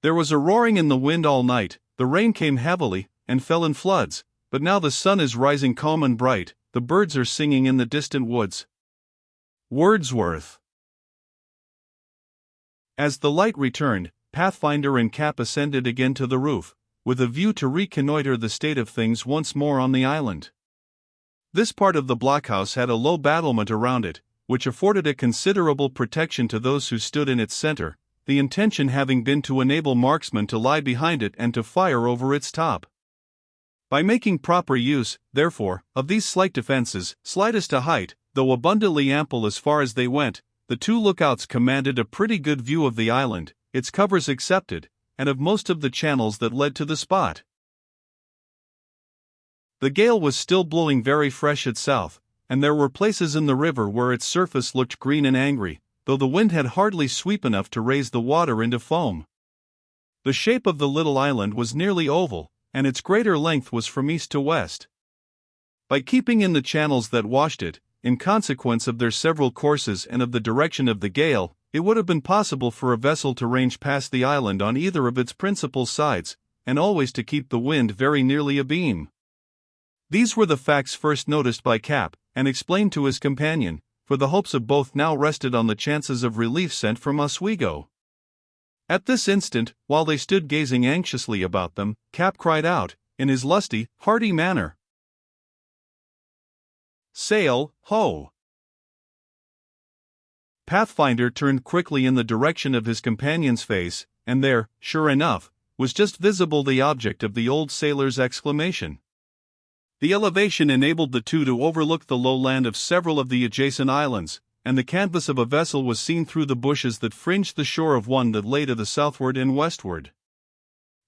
There was a roaring in the wind all night, the rain came heavily, and fell in floods, but now the sun is rising calm and bright, the birds are singing in the distant woods. Wordsworth. As the light returned, Pathfinder and Cap ascended again to the roof, with a view to reconnoiter the state of things once more on the island. This part of the blockhouse had a low battlement around it, which afforded a considerable protection to those who stood in its center, the intention having been to enable marksmen to lie behind it and to fire over its top. By making proper use, therefore, of these slight defenses, slight as to height, though abundantly ample as far as they went, the two lookouts commanded a pretty good view of the island, its covers excepted, and of most of the channels that led to the spot. The gale was still blowing very fresh at south, and there were places in the river where its surface looked green and angry, though the wind had hardly sweep enough to raise the water into foam. The shape of the little island was nearly oval, and its greater length was from east to west. By keeping in the channels that washed it, in consequence of their several courses and of the direction of the gale, it would have been possible for a vessel to range past the island on either of its principal sides, and always to keep the wind very nearly abeam. These were the facts first noticed by Cap, and explained to his companion, for the hopes of both now rested on the chances of relief sent from Oswego. At this instant, while they stood gazing anxiously about them, Cap cried out, in his lusty, hearty manner, "Sail, ho!" Pathfinder turned quickly in the direction of his companion's face, and there, sure enough, was just visible the object of the old sailor's exclamation. The elevation enabled the two to overlook the low land of several of the adjacent islands, and the canvas of a vessel was seen through the bushes that fringed the shore of one that lay to the southward and westward.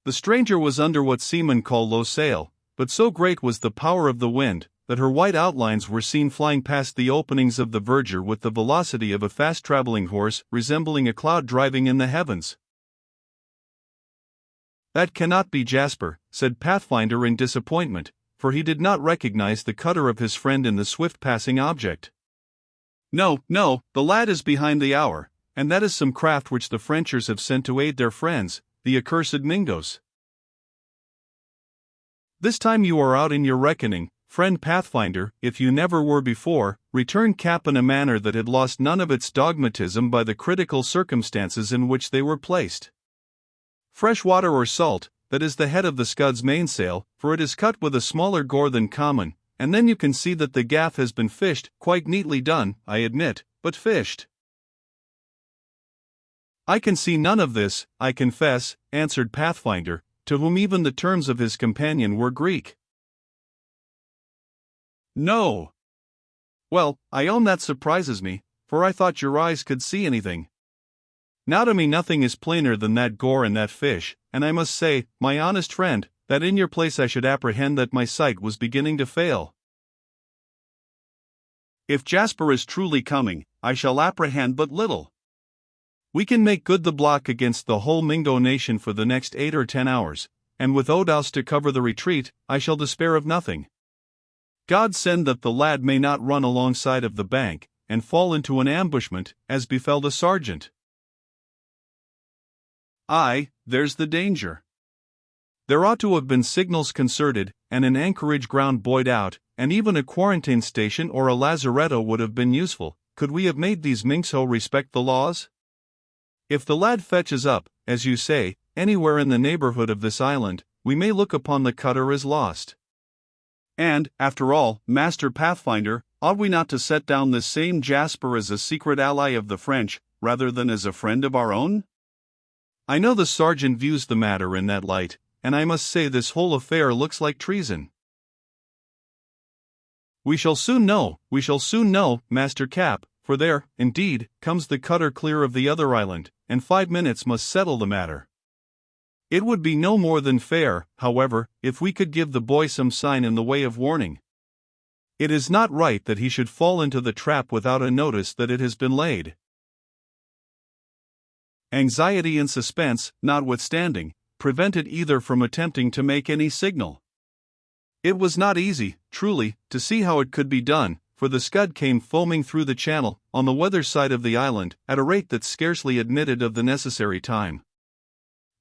The stranger was under what seamen call low sail, but so great was the power of the wind, that her white outlines were seen flying past the openings of the verdure with the velocity of a fast-traveling horse, resembling a cloud driving in the heavens. "That cannot be Jasper," said Pathfinder in disappointment, for he did not recognize the cutter of his friend in the swift-passing object. No, the lad is behind the hour, and that is some craft which the Frenchers have sent to aid their friends, the accursed Mingos." "This time you are out in your reckoning, friend Pathfinder, if you never were before," returned Cap in a manner that had lost none of its dogmatism by the critical circumstances in which they were placed. "Fresh water or salt, that is the head of the Scud's mainsail, for it is cut with a smaller gore than common, and then you can see that the gaff has been fished, quite neatly done, I admit, but fished." "I can see none of this, I confess," answered Pathfinder, to whom even the terms of his companion were Greek. "No. Well, I own that surprises me, for I thought your eyes could see anything. Now to me nothing is plainer than that gore and that fish, and I must say, my honest friend, that in your place I should apprehend that my sight was beginning to fail." "If Jasper is truly coming, I shall apprehend but little. We can make good the block against the whole Mingo nation for the next 8 or 10 hours, and with Odaus to cover the retreat, I shall despair of nothing. God send that the lad may not run alongside of the bank, and fall into an ambushment, as befell the sergeant." "Aye, there's the danger. There ought to have been signals concerted, and an anchorage ground buoyed out, and even a quarantine station or a lazaretto would have been useful, could we have made these Minxo respect the laws. If the lad fetches up, as you say, anywhere in the neighborhood of this island, we may look upon the cutter as lost. And, after all, Master Pathfinder, ought we not to set down this same Jasper as a secret ally of the French, rather than as a friend of our own? I know the sergeant views the matter in that light, and I must say this whole affair looks like treason." We shall soon know, Master Cap, for there, indeed, comes the cutter clear of the other island, and 5 minutes must settle the matter. It would be no more than fair, however, if we could give the boy some sign in the way of warning. It is not right that he should fall into the trap without a notice that it has been laid. Anxiety and suspense, notwithstanding, prevented either from attempting to make any signal. It was not easy, truly, to see how it could be done, for the Scud came foaming through the channel, on the weather side of the island, at a rate that scarcely admitted of the necessary time.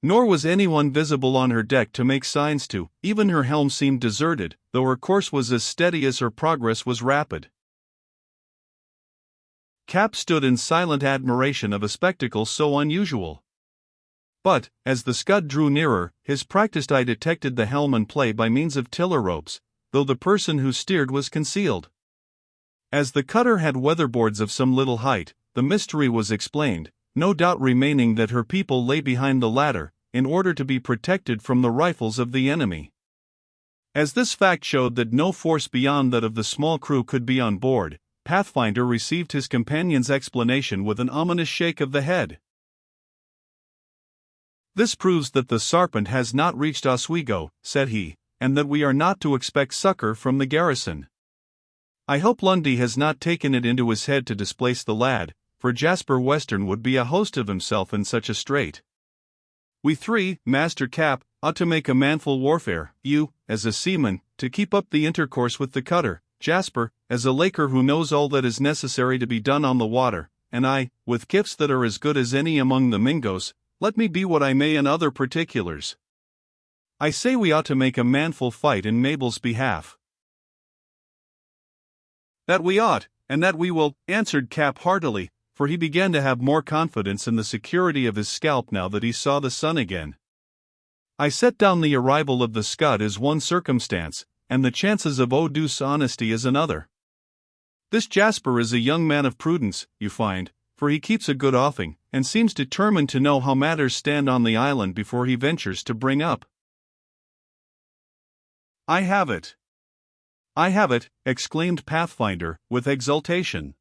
Nor was anyone visible on her deck to make signs to, even her helm seemed deserted, though her course was as steady as her progress was rapid. Cap stood in silent admiration of a spectacle so unusual. But, as the scud drew nearer, his practiced eye detected the helm in play by means of tiller ropes, though the person who steered was concealed. As the cutter had weatherboards of some little height, the mystery was explained, no doubt remaining that her people lay behind the latter, in order to be protected from the rifles of the enemy. As this fact showed that no force beyond that of the small crew could be on board, Pathfinder received his companion's explanation with an ominous shake of the head. "This proves that the Sarpent has not reached Oswego," said he, "and that we are not to expect succor from the garrison. I hope Lundy has not taken it into his head to displace the lad, for Jasper Western would be a host of himself in such a strait. We three, Master Cap, ought to make a manful warfare, you, as a seaman, to keep up the intercourse with the cutter, Jasper, as a laker who knows all that is necessary to be done on the water, and I, with gifts that are as good as any among the Mingos, let me be what I may in other particulars. I say we ought to make a manful fight in Mabel's behalf." "That we ought, and that we will," answered Cap heartily, for he began to have more confidence in the security of his scalp now that he saw the sun again. "I set down the arrival of the scud as one circumstance, and the chances of O'Deuce's honesty as another. This Jasper is a young man of prudence, you find, for he keeps a good offing, and seems determined to know how matters stand on the island before he ventures to bring up." "I have it! I have it!" exclaimed Pathfinder, with exultation.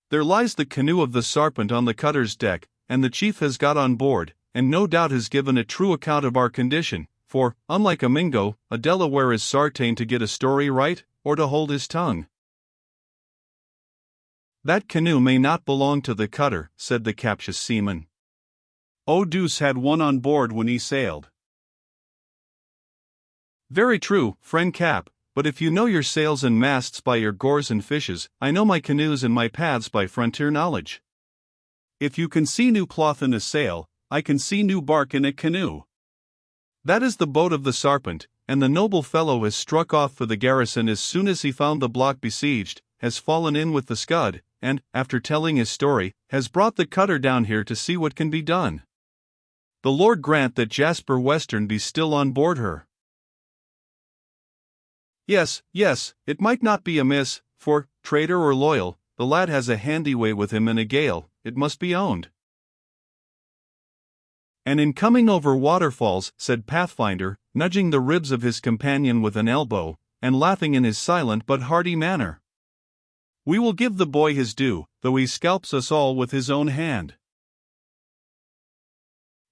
"There lies the canoe of the Sarpent on the cutter's deck, and the chief has got on board, and no doubt has given a true account of our condition, for, unlike a Mingo, a Delaware is sartain to get a story right, or to hold his tongue." "That canoe may not belong to the cutter," said the captious seaman. "O'Deuce had one on board when he sailed." "Very true, friend Cap, but if you know your sails and masts by your gores and fishes, I know my canoes and my paths by frontier knowledge. If you can see new cloth in a sail, I can see new bark in a canoe. That is the boat of the Sarpent, and the noble fellow has struck off for the garrison as soon as he found the block besieged, has fallen in with the scud, and, after telling his story, has brought the cutter down here to see what can be done. The Lord grant that Jasper Western be still on board her." Yes, it might not be amiss, for, traitor or loyal, the lad has a handy way with him in a gale, it must be owned." "And in coming over waterfalls," said Pathfinder, nudging the ribs of his companion with an elbow, and laughing in his silent but hearty manner. "We will give the boy his due, though he scalps us all with his own hand."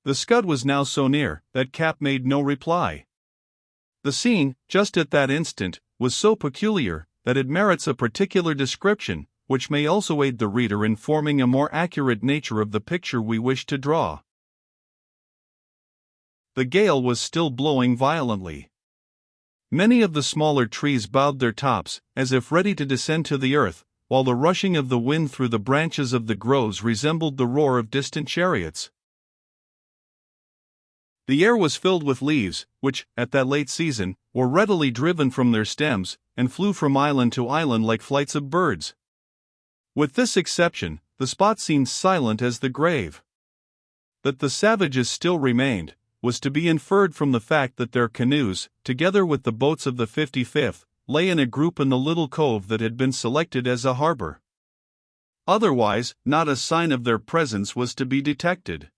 The scud was now so near, that Cap made no reply. The scene, just at that instant, was so peculiar, that it merits a particular description, which may also aid the reader in forming a more accurate nature of the picture we wish to draw. The gale was still blowing violently. Many of the smaller trees bowed their tops, as if ready to descend to the earth, while the rushing of the wind through the branches of the groves resembled the roar of distant chariots. The air was filled with leaves, which, at that late season, were readily driven from their stems, and flew from island to island like flights of birds. With this exception, the spot seemed silent as the grave. That the savages still remained, was to be inferred from the fact that their canoes, together with the boats of the 55th, lay in a group in the little cove that had been selected as a harbor. Otherwise, not a sign of their presence was to be detected.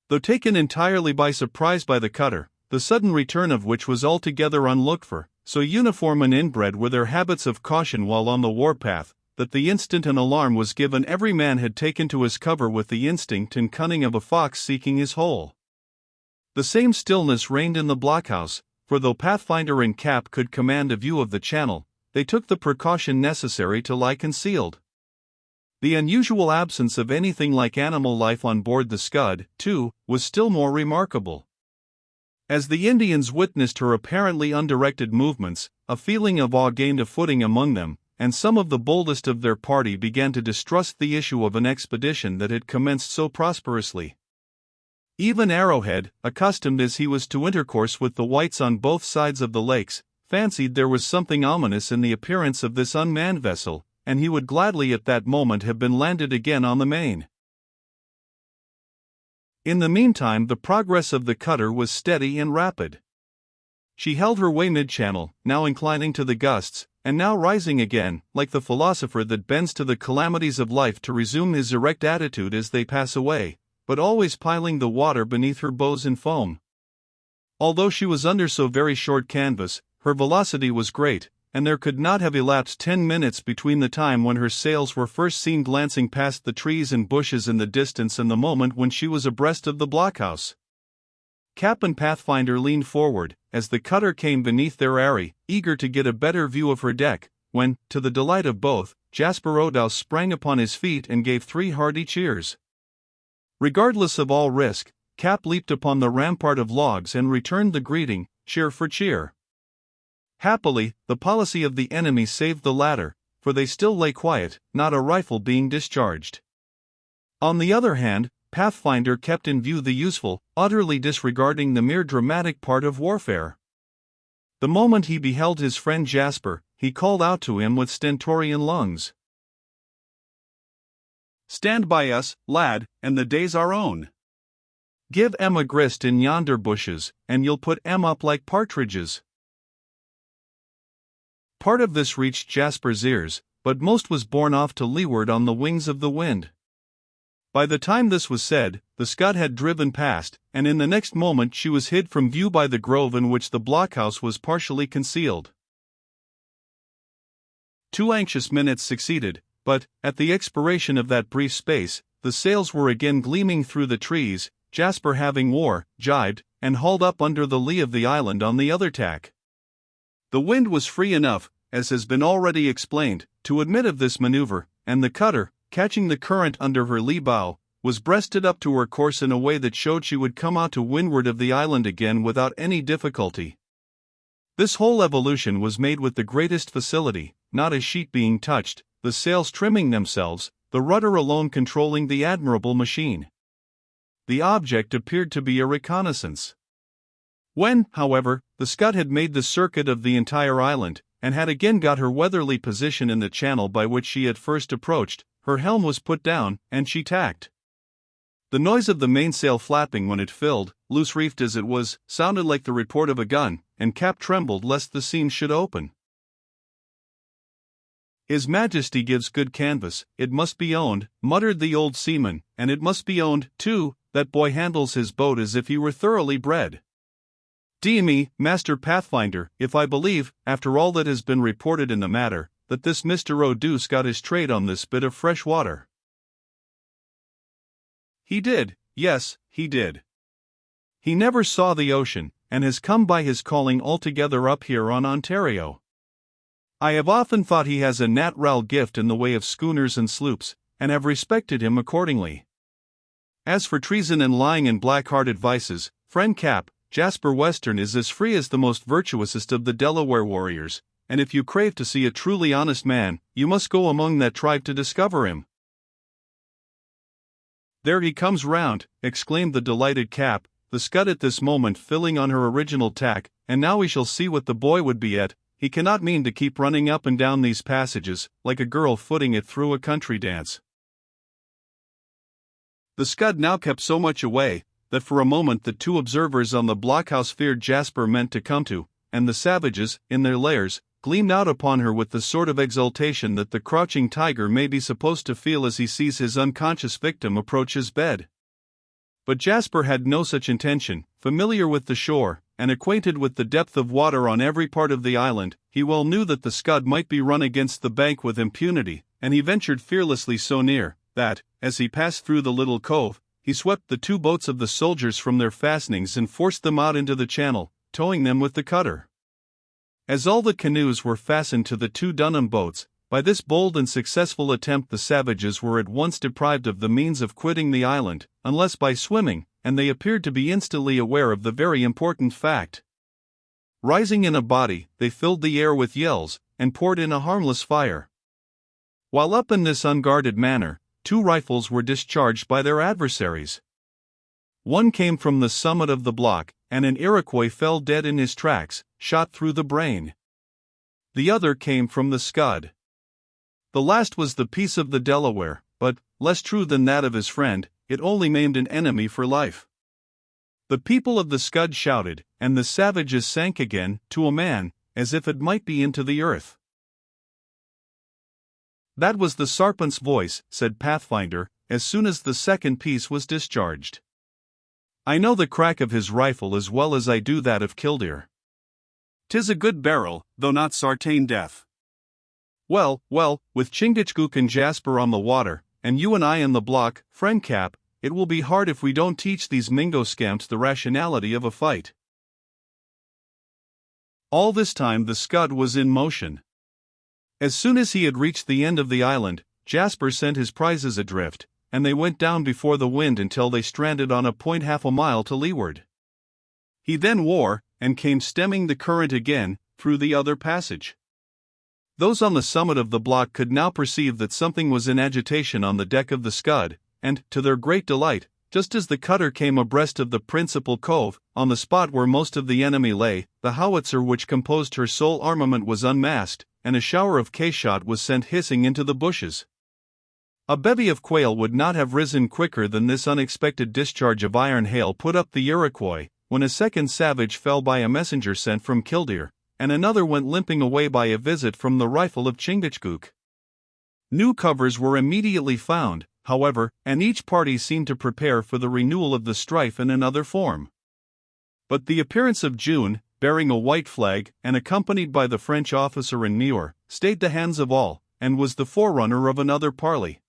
Though taken entirely by surprise by the cutter, the sudden return of which was altogether unlooked for, so uniform and inbred were their habits of caution while on the warpath, that the instant an alarm was given every man had taken to his cover with the instinct and cunning of a fox seeking his hole. The same stillness reigned in the blockhouse, for though Pathfinder and Cap could command a view of the channel, they took the precaution necessary to lie concealed. The unusual absence of anything like animal life on board the scud, too, was still more remarkable. As the Indians witnessed her apparently undirected movements, a feeling of awe gained a footing among them, and some of the boldest of their party began to distrust the issue of an expedition that had commenced so prosperously. Even Arrowhead, accustomed as he was to intercourse with the whites on both sides of the lakes, fancied there was something ominous in the appearance of this unmanned vessel, and he would gladly at that moment have been landed again on the main. In the meantime, the progress of the cutter was steady and rapid. She held her way mid-channel, now inclining to the gusts, and now rising again, like the philosopher that bends to the calamities of life to resume his erect attitude as they pass away, but always piling the water beneath her bows in foam. Although she was under so very short canvas, her velocity was great, and there could not have elapsed 10 minutes between the time when her sails were first seen glancing past the trees and bushes in the distance and the moment when she was abreast of the blockhouse. Cap and Pathfinder leaned forward, as the cutter came beneath their eyrie, eager to get a better view of her deck, when, to the delight of both, Jasper O'Dowd sprang upon his feet and gave 3 hearty cheers. Regardless of all risk, Cap leaped upon the rampart of logs and returned the greeting, cheer for cheer. Happily, the policy of the enemy saved the latter, for they still lay quiet, not a rifle being discharged. On the other hand, Pathfinder kept in view the useful, utterly disregarding the mere dramatic part of warfare. The moment he beheld his friend Jasper, he called out to him with stentorian lungs, "Stand by us, lad, and the day's our own. Give 'em a grist in yonder bushes, and you'll put 'em up like partridges." Part of this reached Jasper's ears, but most was borne off to leeward on the wings of the wind. By the time this was said, the Scud had driven past, and in the next moment she was hid from view by the grove in which the blockhouse was partially concealed. 2 anxious minutes succeeded, but, at the expiration of that brief space, the sails were again gleaming through the trees, Jasper having jibed, and hauled up under the lee of the island on the other tack. The wind was free enough, as has been already explained, to admit of this maneuver, and the cutter, catching the current under her lee bow, was breasted up to her course in a way that showed she would come out to windward of the island again without any difficulty. This whole evolution was made with the greatest facility, not a sheet being touched, the sails trimming themselves, the rudder alone controlling the admirable machine. The object appeared to be a reconnaissance. When, however, the Scud had made the circuit of the entire island, and had again got her weatherly position in the channel by which she had first approached, her helm was put down, and she tacked. The noise of the mainsail flapping when it filled, loose-reefed as it was, sounded like the report of a gun, and Cap trembled lest the seams should open. "His Majesty gives good canvas, it must be owned," muttered the old seaman, "and it must be owned, too, that boy handles his boat as if he were thoroughly bred. D.me, Master Pathfinder, if I believe, after all that has been reported in the matter, that this Mr. O'Dowd got his trade on this bit of fresh water." "He did, yes, he did. He never saw the ocean, and has come by his calling altogether up here on Ontario. I have often thought he has a natural gift in the way of schooners and sloops, and have respected him accordingly. As for treason and lying and black-hearted vices, friend Cap, Jasper Western is as free as the most virtuousest of the Delaware warriors, and if you crave to see a truly honest man, you must go among that tribe to discover him." "There he comes round," exclaimed the delighted Cap, the Scud at this moment filling on her original tack, "and now we shall see what the boy would be at. He cannot mean to keep running up and down these passages, like a girl footing it through a country dance." The Scud now kept so much away, that for a moment the 2 observers on the blockhouse feared Jasper meant to come to, and the savages, in their lairs, gleamed out upon her with the sort of exultation that the crouching tiger may be supposed to feel as he sees his unconscious victim approach his bed. But Jasper had no such intention. Familiar with the shore, and acquainted with the depth of water on every part of the island, he well knew that the Scud might be run against the bank with impunity, and he ventured fearlessly so near, that, as he passed through the little cove, he swept the 2 boats of the soldiers from their fastenings and forced them out into the channel, towing them with the cutter. As all the canoes were fastened to the 2 Dunham boats, by this bold and successful attempt the savages were at once deprived of the means of quitting the island, unless by swimming, and they appeared to be instantly aware of the very important fact. Rising in a body, they filled the air with yells, and poured in a harmless fire. While up in this unguarded manner, 2 rifles were discharged by their adversaries. One came from the summit of the block, and an Iroquois fell dead in his tracks, shot through the brain. The other came from the Scud. The last was the piece of the Delaware, but, less true than that of his friend, it only maimed an enemy for life. The people of the Scud shouted, and the savages sank again, to a man, as if it might be into the earth. "That was the Sarpent's voice," said Pathfinder, as soon as the second piece was discharged. "I know the crack of his rifle as well as I do that of Killdeer. 'Tis a good barrel, though not sartain death. Well, with Chingachgook and Jasper on the water, and you and I in the block, friend Cap, it will be hard if we don't teach these Mingo scamps the rationality of a fight." All this time the Scud was in motion. As soon as he had reached the end of the island, Jasper sent his prizes adrift, and they went down before the wind until they stranded on a point half a mile to leeward. He then wore, and came stemming the current again, through the other passage. Those on the summit of the block could now perceive that something was in agitation on the deck of the Scud, and, to their great delight, just as the cutter came abreast of the principal cove, on the spot where most of the enemy lay, the howitzer which composed her sole armament was unmasked, and a shower of case-shot was sent hissing into the bushes. A bevy of quail would not have risen quicker than this unexpected discharge of iron hail put up the Iroquois, when a second savage fell by a messenger sent from Killdeer, and another went limping away by a visit from the rifle of Chingachgook. New covers were immediately found, however, and each party seemed to prepare for the renewal of the strife in another form. But the appearance of June, bearing a white flag, and accompanied by the French officer in Muir, stayed the hands of all, and was the forerunner of another parley.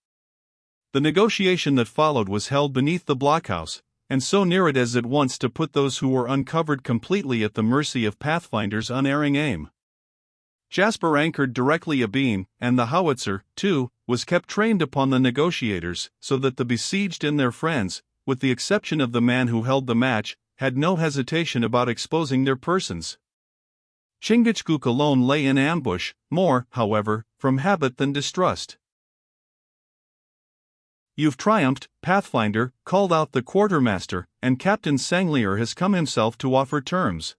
The negotiation that followed was held beneath the blockhouse, and so near it as at once to put those who were uncovered completely at the mercy of Pathfinder's unerring aim. Jasper anchored directly abeam, and the howitzer, too, was kept trained upon the negotiators, so that the besieged and their friends, with the exception of the man who held the match, had no hesitation about exposing their persons. Chingachgook alone lay in ambush, more, however, from habit than distrust. "You've triumphed, Pathfinder," called out the quartermaster, "and Captain Sanglier has come himself to offer terms.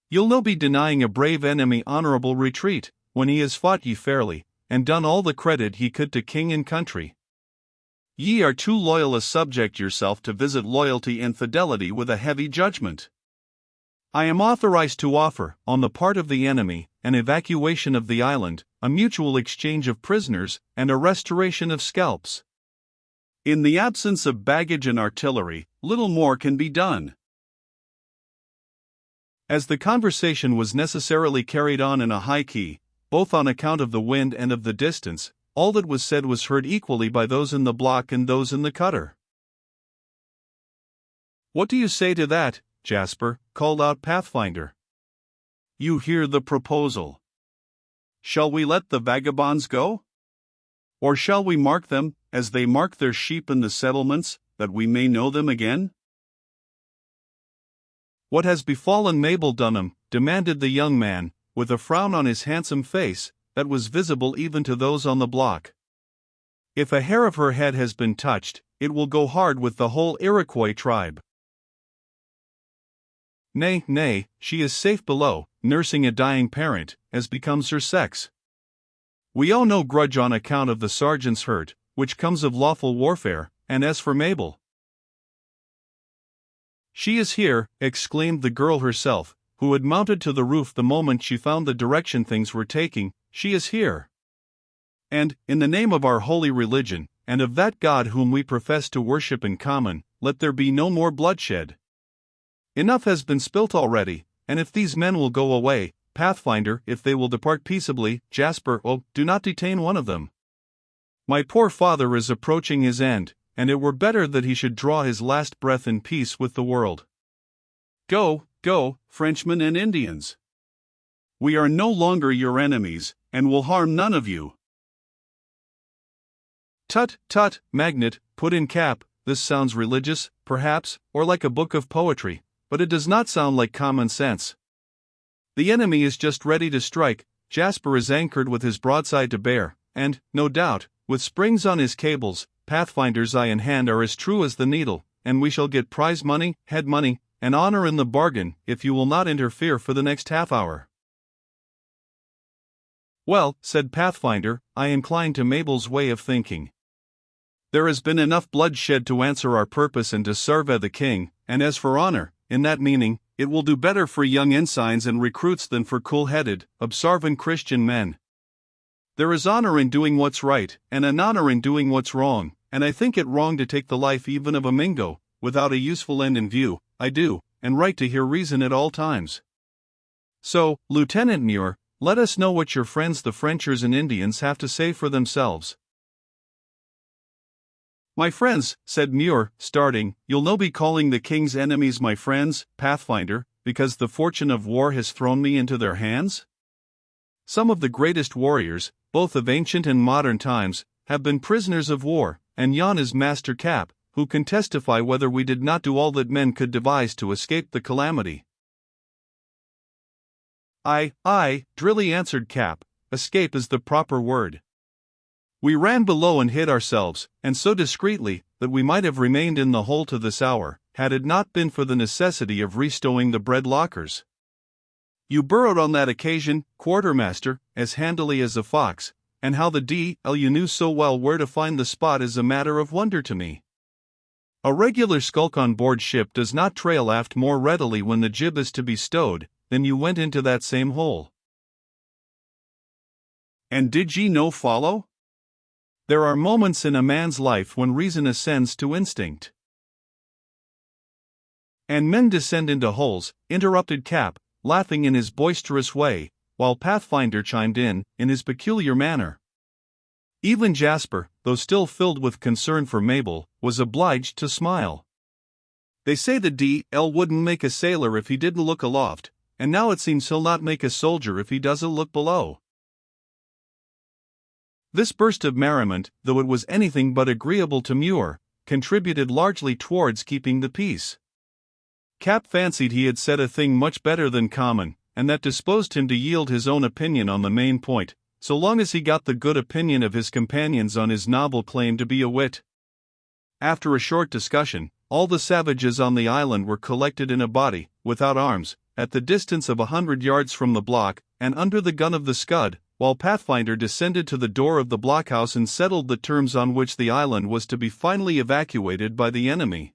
You'll no be denying a brave enemy honorable retreat, when he has fought ye fairly, and done all the credit he could to king and country. Ye are too loyal a subject yourself to visit loyalty and fidelity with a heavy judgment. I am authorized to offer, on the part of the enemy, an evacuation of the island, a mutual exchange of prisoners, and a restoration of scalps. In the absence of baggage and artillery, little more can be done." As the conversation was necessarily carried on in a high key, both on account of the wind and of the distance, all that was said was heard equally by those in the block and those in the cutter. "What do you say to that, Jasper?" called out Pathfinder. "You hear the proposal. Shall we let the vagabonds go? Or shall we mark them, as they mark their sheep in the settlements, that we may know them again?" "What has befallen Mabel Dunham?" demanded the young man, with a frown on his handsome face, that was visible even to those on the block. "If a hair of her head has been touched, it will go hard with the whole Iroquois tribe." Nay, she is safe below, nursing a dying parent, as becomes her sex. We owe no grudge on account of the sergeant's hurt, which comes of lawful warfare, and as for Mabel—" "She is here," exclaimed the girl herself, who had mounted to the roof the moment she found the direction things were taking, "she is here. And, in the name of our holy religion, and of that God whom we profess to worship in common, let there be no more bloodshed. Enough has been spilt already, and if these men will go away, Pathfinder, if they will depart peaceably, Jasper, do not detain one of them. My poor father is approaching his end, and it were better that he should draw his last breath in peace with the world. Go, Frenchmen and Indians. We are no longer your enemies, and will harm none of you." Tut, Magnet, put in Cap, "this sounds religious, perhaps, or like a book of poetry, but it does not sound like common sense. The enemy is just ready to strike, Jasper is anchored with his broadside to bear, and, no doubt, with springs on his cables, Pathfinder's eye and hand are as true as the needle, and we shall get prize money, head money, and honor in the bargain if you will not interfere for the next half hour." "Well," said Pathfinder, "I incline to Mabel's way of thinking. There has been enough blood shed to answer our purpose and to serve the king, and as for honor, in that meaning, it will do better for young ensigns and recruits than for cool-headed, observant Christian men. There is honor in doing what's right, and an honor in doing what's wrong, and I think it wrong to take the life even of a Mingo, without a useful end in view. I do, and right to hear reason at all times. So, Lieutenant Muir, let us know what your friends the Frenchers and Indians have to say for themselves." "My friends," said Muir, starting, "you'll no be calling the king's enemies my friends, Pathfinder, because the fortune of war has thrown me into their hands? Some of the greatest warriors, both of ancient and modern times, have been prisoners of war, and yon is Master Cap, who can testify whether we did not do all that men could devise to escape the calamity." "Aye," Drilly answered Cap, "escape is the proper word. We ran below and hid ourselves, and so discreetly, that we might have remained in the hole to this hour, had it not been for the necessity of restowing the bread lockers. You burrowed on that occasion, quartermaster, as handily as a fox, and how the d—l you knew so well where to find the spot is a matter of wonder to me. A regular skulk on board ship does not trail aft more readily when the jib is to be stowed, than you went into that same hole." "And did ye no follow?" "There are moments in a man's life when reason ascends to instinct." "And men descend into holes," interrupted Cap, laughing in his boisterous way, while Pathfinder chimed in his peculiar manner. Even Jasper, though still filled with concern for Mabel, was obliged to smile. "They say the d—l wouldn't make a sailor if he didn't look aloft, and now it seems he'll not make a soldier if he doesn't look below." This burst of merriment, though it was anything but agreeable to Muir, contributed largely towards keeping the peace. Cap fancied he had said a thing much better than common, and that disposed him to yield his own opinion on the main point, so long as he got the good opinion of his companions on his novel claim to be a wit. After a short discussion, all the savages on the island were collected in a body, without arms, at the distance of 100 yards from the block, and under the gun of the Scud, while Pathfinder descended to the door of the blockhouse and settled the terms on which the island was to be finally evacuated by the enemy.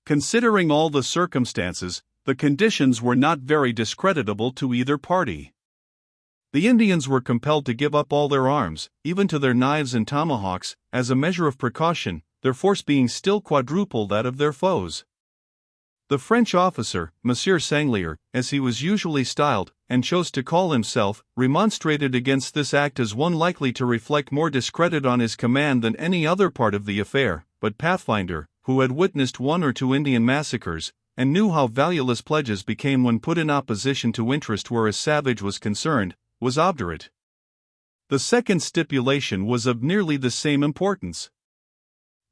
Considering all the circumstances, the conditions were not very discreditable to either party. The Indians were compelled to give up all their arms, even to their knives and tomahawks, as a measure of precaution, their force being still quadruple that of their foes. The French officer, Monsieur Sanglier, as he was usually styled, and chose to call himself, remonstrated against this act as one likely to reflect more discredit on his command than any other part of the affair, but Pathfinder, who had witnessed 1 or 2 Indian massacres, and knew how valueless pledges became when put in opposition to interest where a savage was concerned, was obdurate. The second stipulation was of nearly the same importance.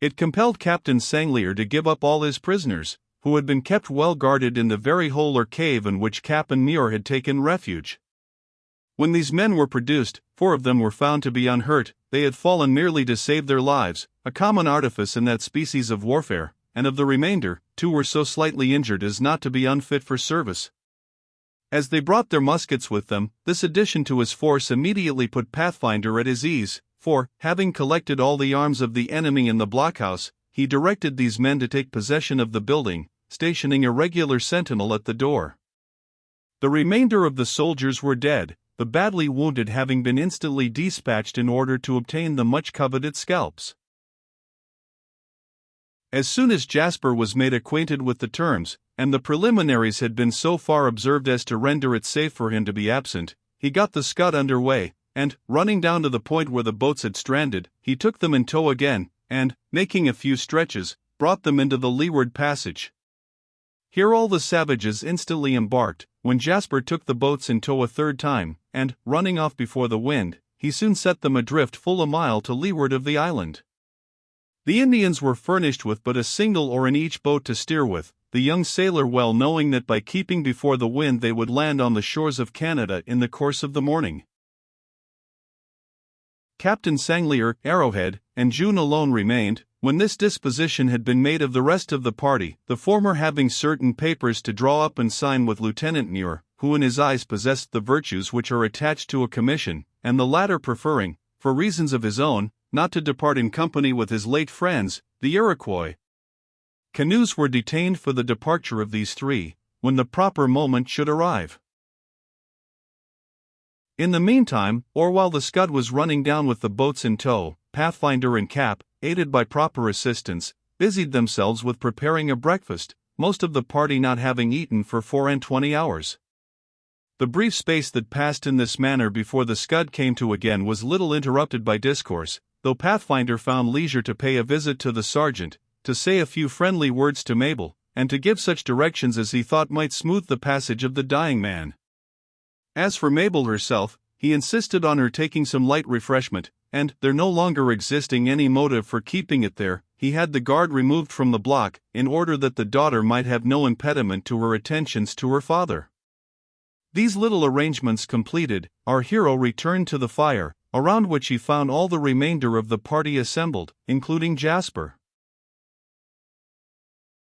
It compelled Captain Sanglier to give up all his prisoners, who had been kept well guarded in the very hole or cave in which Cap and Muir had taken refuge. When these men were produced, 4 of them were found to be unhurt. They had fallen merely to save their lives, a common artifice in that species of warfare, and of the remainder, 2 were so slightly injured as not to be unfit for service. As they brought their muskets with them, this addition to his force immediately put Pathfinder at his ease, for, having collected all the arms of the enemy in the blockhouse, he directed these men to take possession of the building, stationing a regular sentinel at the door. The remainder of the soldiers were dead, the badly wounded having been instantly dispatched in order to obtain the much-coveted scalps. As soon as Jasper was made acquainted with the terms, and the preliminaries had been so far observed as to render it safe for him to be absent, he got the Scud under way, and, running down to the point where the boats had stranded, he took them in tow again, and, making a few stretches, brought them into the leeward passage. Here all the savages instantly embarked, when Jasper took the boats in tow a 3rd time, and, running off before the wind, he soon set them adrift full a mile to leeward of the island. The Indians were furnished with but a single oar in each boat to steer with, the young sailor well knowing that by keeping before the wind they would land on the shores of Canada in the course of the morning. Captain Sanglier, Arrowhead, and June alone remained, When this disposition had been made of the rest of the party, the former having certain papers to draw up and sign with Lieutenant Muir, who in his eyes possessed the virtues which are attached to a commission, and the latter preferring, for reasons of his own, not to depart in company with his late friends, the Iroquois. Canoes were detained for the departure of these three, when the proper moment should arrive. In the meantime, or while the Scud was running down with the boats in tow, Pathfinder and Cap, aided by proper assistants, busied themselves with preparing a breakfast, most of the party not having eaten for 24 hours. The brief space that passed in this manner before the Scud came to again was little interrupted by discourse, though Pathfinder found leisure to pay a visit to the sergeant, to say a few friendly words to Mabel, and to give such directions as he thought might smooth the passage of the dying man. As for Mabel herself, he insisted on her taking some light refreshment, and, there no longer existing any motive for keeping it there, he had the guard removed from the block, in order that the daughter might have no impediment to her attentions to her father. These little arrangements completed, our hero returned to the fire, around which he found all the remainder of the party assembled, including Jasper.